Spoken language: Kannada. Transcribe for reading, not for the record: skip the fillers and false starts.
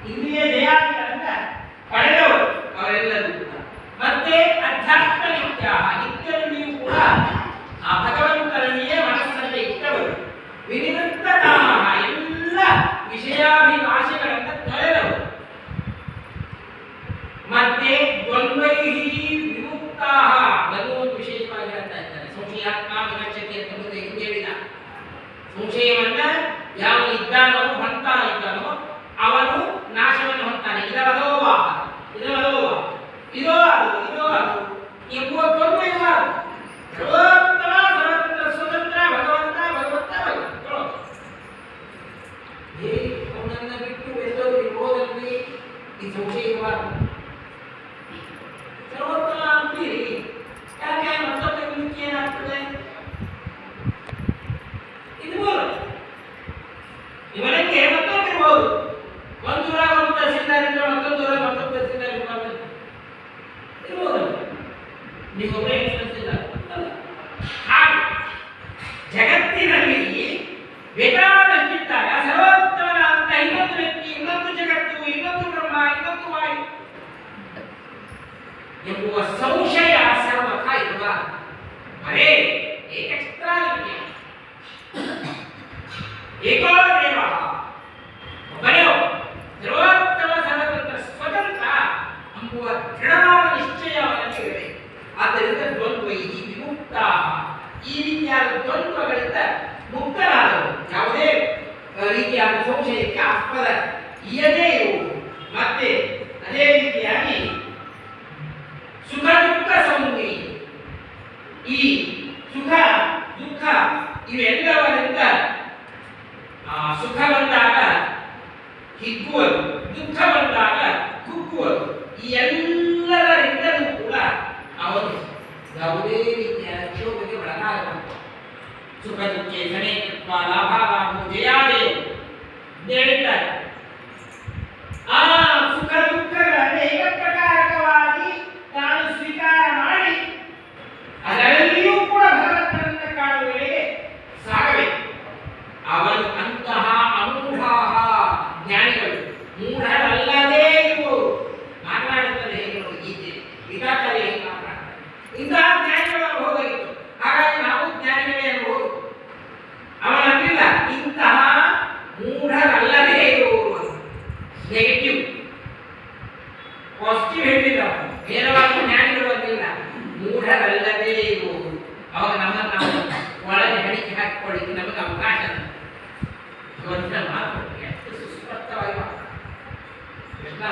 ಇಂದ್ರಿಯ ಜಯಾದಿಗಳನ್ನ ಪಡೆದವರು ಅವರೆಲ್ಲರೂ ಮತ್ತೆ ಅಧ್ಯಾತ್ಮ ನಿತ್ಯ ನಿತ್ಯದಲ್ಲಿಯೂ ಕೂಡ ಆ ಭಗವಂತನಲ್ಲಿಯೇ ಮನಸ್ಸಲ್ಲಿ ಇಟ್ಟವರು ವಿನಿವೃತ್ತ ಕಾಮ ಎಲ್ಲ ವಿಷಯಾಭಿಲಾಷೆಗಳನ್ನು ತೊರೆದವರು ಮತ್ತೆ ದ್ವಂದ್ವೈಹಿ ವಿಮುಕ್ತಾ ಒಂದು ವಿಶೇಷವಾಗಿ ಹೇಳ್ತಾ ಇದ್ದಾರೆ ಸಂಶಯಾತ್ಮ ವಿನಶ್ಯತೆ ಅಂತ ಮುಂದೆ ಹಿಂದೆ ಹೇಳಿದ ಸಂಶಯವನ್ನ ಯಾವನು ಇದ್ದಾನೋ ಹೊಂತಾ ಇದ್ದಾನೋ ಅವನು ನಾಶವನ್ನು ಹೊಂತಾನೆ ಇದೋ ಅದು ಎಂಬುವ ದ್ವಂದ್ವ ಇರಬಾರದು ಸರ್ವೋತ್ತಮ ಸರ್ವತಂತ್ರ ಸ್ವತಂತ್ರ ಭಗವಂತ ಅವನನ್ನ ಬಿಟ್ಟು ಎಲ್ಲರೂ ಇರೋದಲ್ಲಿ ಈ ಸಂಶಯ ಇರಬಾರದು ಸರ್ವೋತ್ತಮ ಅಂತೀರಿ ಯಾಕೆ ಮತ್ತೊಬ್ಬ ನಿಮ್ಗೆ ಏನಾಗ್ತದೆ ಇರ್ಬೋದು ಇವನಿಗೆ ಮತ್ತೊಬ್ಬಿರ್ಬೋದು ಒಂದು ದೂರ ಒಂದು ತಹಸೀಲ್ದಾರ್ ಇದ್ರೆ ಮತ್ತೊಂದು ದೂರ ಮತ್ತೊಂದು ತಹಸೀಲ್ದಾರ್ ಇರ್ಬೋದು ನೀವೊಬ್ಬರೇ ತಹಸೀಲ್ದಾರ್ ಹಾಗೆ ಜಗತ್ತಿನಲ್ಲಿ ಬೇಕಾದಷ್ಟಿದ್ದಾಗ ಸರ್ವೋತ್ತಮನಾದಂತ ಇನ್ನೊಂದು ವ್ಯಕ್ತಿ ಇನ್ನೊಂದು ಜಗತ್ತು ಇನ್ನೊಂದು ಬ್ರಹ್ಮ ಇನ್ನೊಂದು ವಾಯು ಎಂಬುವ ಸಂಶಯ ಸರ್ವಥ ಇರುವ ಬರೇ ಏಕಚಿತ್ರಾನಿತ್ಯ ಏಕೋ ದೇವ ಒಬ್ಬನೇ ಸರ್ವೋತ್ತಮ ಸರ್ವತಂತ್ರ ಸ್ವತಂತ್ರ ಎಂಬುವ ದೃಢವಾದ ನಿಶ್ಚಯ ಅವನಲ್ಲಿದೆ ಆದ್ದರಿಂದ ದ್ವಂದ್ವೈಹಿ ವಿಮುಕ್ತ ಈ ರೀತಿಯಾದ ದ್ವಂದ್ವಗಳಿಂದ ಮುಕ್ತರಾದವರು ಯಾವುದೇ ರೀತಿಯಾದ ಸಂಶಯಕ್ಕೆ ಆಸ್ಪದ ಇಯದೇ ಇರುವುದು ಮತ್ತೆ ಅದೇ ರೀತಿಯಾಗಿ ಸುಖ ದುಃಖ ಸಂಗಿ ಈ ಸುಖ ದುಃಖ ಇವೆಲ್ಲವರಿಂದ ಸುಖ ಬಂದಾಗ ಹಿಗ್ಗುವುದು ದುಃಖ ಬಂದಾಗ ಕುಗ್ಗುವುದು ಈ ಎಲ್ಲದರಿಂದಲೂ ಕೂಡ ಅವನು ಯಾವುದೇ ರೀತಿಯ ಕ್ಷೋಭೆಗೆ ಒಳಗಾಗಬಹುದು ಸುಖ ದುಃಖೆ ಧನೇಕತ್ವ ಲಾಭಾಲಾಭ ಜಯಾಜಯ ಹೇಳಿದ್ದಾರೆ ಆ ಸುಖ ದುಃಖಗಳನ್ನು ಏಕಪ್ರಕಾರಕವಾಗಿ ತಾನು ಸ್ವೀಕಾರ ಮಾಡಿ ಅದರಲ್ಲಿಯೂ ಕೂಡ ಭಗವಂತನನ್ನು ಕಾಣುವವರೆಗೆ ಸಾಗಬೇಕು ಅವನು ಅಂತಹ ಅಮೂಢಾಹ ಜ್ಞಾನಿಗಳು ಮೂಢರಲ್ಲದೇ ಇರುವವರು ಮಾತನಾಡುತ್ತದೆ ಹೇಗೆ ನೋಡಿ ಗೀತೆ ಗೀತಾಚಾರ್ಯ ಹೇಗೆ ಮಾತನಾಡ್ತಾರೆ ಇಂತಹ ಜ್ಞಾನಿಗಳ ಅನುಭವ ಇತ್ತು ಹಾಗಾಗಿ ನಾವು ಜ್ಞಾನಿಗಳೇ ಅನುಭವ ಅವನಂತಿಲ್ಲ ಇಂತಹ ಮೂಢರಲ್ಲದೇ ಇರುವವರು ನೆಗೆಟಿವ್ ಪಾಸಿಟಿವ್ ಹೇಳಿಲ್ಲ ನೇರವಾಗಿ ಜ್ಞಾನಿಗಳು ಅಂತಿಲ್ಲ ಮೂಢರಲ್ಲದೇ ಇರುವವರು ಅವಾಗ ನಮ್ಮನ್ನು ಒಳಗೆ ಹಣಿಕೆ ಹಾಕಿಕೊಳ್ಳಿಕ್ಕೆ ನಮಗೆ ಅವಕಾಶ ಭಗವಂತನ ಮಾತು ಎಷ್ಟು ಸುಸ್ಪಷ್ಟವಾಗಿ ಕೃಷ್ಣ